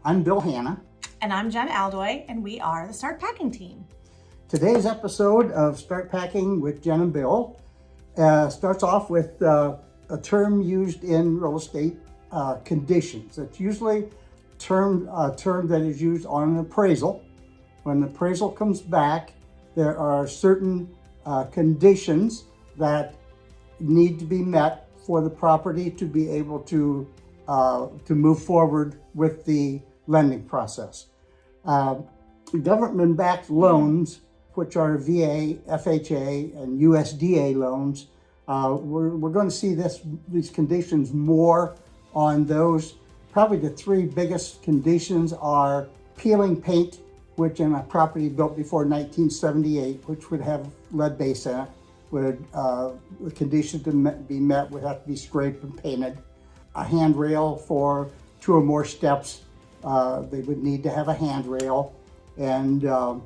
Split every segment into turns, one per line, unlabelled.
I'm Bill Hanna.
And I'm Jenn Aldoy, and we are the Start Packing team.
Today's episode of Start Packing with Jenn and Bill starts off with a term used in real estate, conditions. It's usually a term that is used on an appraisal. When the appraisal comes back, there are certain conditions that need to be met for the property to be able to move forward with the lending process. Government-backed loans, which are VA, FHA, and USDA loans, we're going to see these conditions more on those. Probably the three biggest conditions are peeling paint, which in a property built before 1978, which would have lead base in it, the condition to be met would have to be scraped and painted. A handrail for 2 or more steps, they would need to have a handrail. And
Probably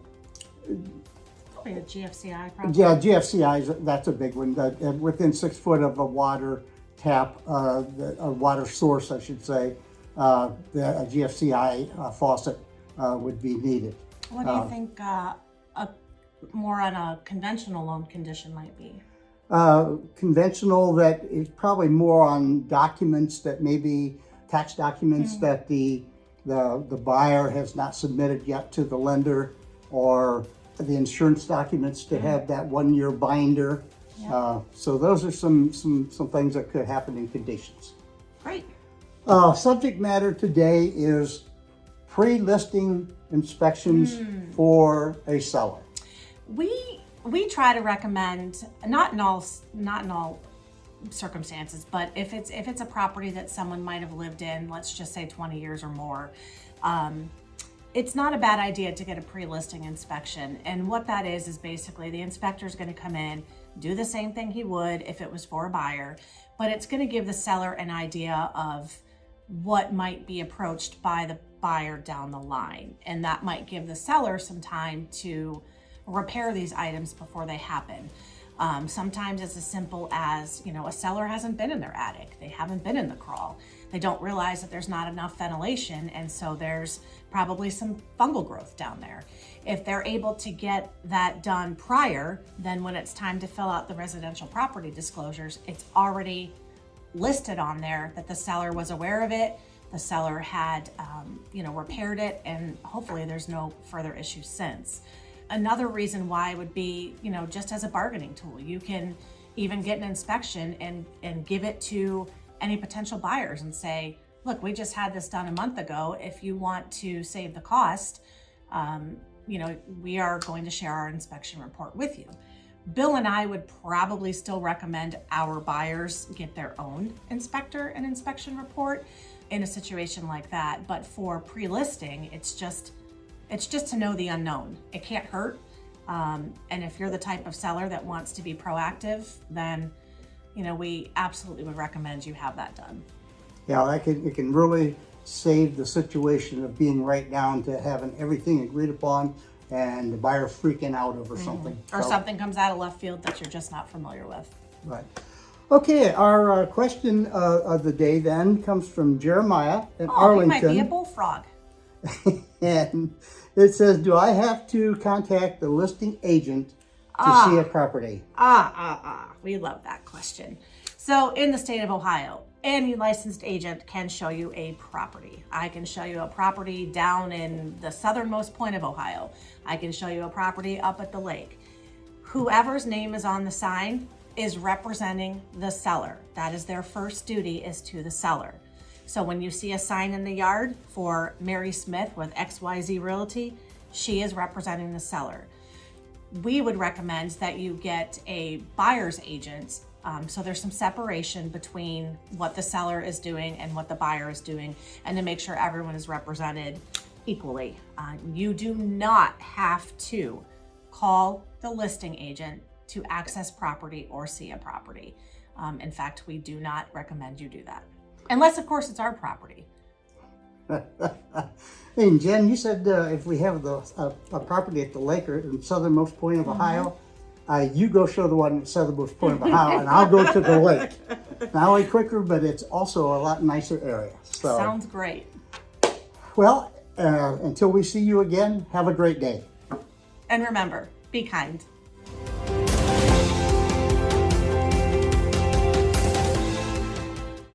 a GFCI problem.
yeah, GFCI, that's a big one. Within 6 foot of a water tap, a water source, I should say, a GFCI faucet would be needed.
What do you think more on a conventional loan condition might be?
Conventional, that is probably more on documents that maybe tax documents that the buyer has not submitted yet to the lender, or the insurance documents to have that 1-year binder.
Yeah.
So those are some things that could happen in conditions.
Great.
Subject matter today is pre-listing inspections for a seller.
We try to recommend, not in all circumstances, but if it's a property that someone might have lived in, let's just say 20 years or more, it's not a bad idea to get a pre-listing inspection. And what that is basically the inspector is going to come in, do the same thing he would if it was for a buyer, but it's going to give the seller an idea of what might be approached by the buyer down the line. And that might give the seller some time to repair these items before they happen. Sometimes it's as simple as, a seller hasn't been in their attic. They haven't been in the crawl. They don't realize that there's not enough ventilation, and so there's probably some fungal growth down there. If they're able to get that done prior, then when it's time to fill out the residential property disclosures, it's already listed on there that the seller was aware of it, the seller had, repaired it, and hopefully there's no further issues since. Another reason why would be, just as a bargaining tool. You can even get an inspection and give it to any potential buyers and say, look, we just had this done a month ago. If you want to save the cost, we are going to share our inspection report with you. Bill and I would probably still recommend our buyers get their own inspector and inspection report in a situation like that. But for pre-listing, it's just to know the unknown. It can't hurt. And if you're the type of seller that wants to be proactive, then, we absolutely would recommend you have that done.
Yeah, it can really save the situation of being right down to having everything agreed upon and the buyer freaking out over something.
Or something comes out of left field that you're just not familiar with.
Right. Okay, our question of the day then comes from Jeremiah in Arlington.
He might be a bullfrog.
And it says, do I have to contact the listing agent to see a property?
We love that question. So in the state of Ohio, any licensed agent can show you a property. I can show you a property down in the southernmost point of Ohio. I can show you a property up at the lake. Whoever's name is on the sign is representing the seller. That is their first duty, is to the seller. So when you see a sign in the yard for Mary Smith with XYZ Realty, she is representing the seller. We would recommend that you get a buyer's agent. So there's some separation between what the seller is doing and what the buyer is doing, and to make sure everyone is represented equally. You do not have to call the listing agent to access property or see a property. In fact, we do not recommend you do that. Unless, of course, it's our property.
Hey, Jen, you said if we have a property at the lake or in southernmost point of Ohio, you go show the one at southernmost point of Ohio, and I'll go to the lake. Not only quicker, but it's also a lot nicer area. So.
Sounds great.
Well, until we see you again, have a great day.
And remember, be kind.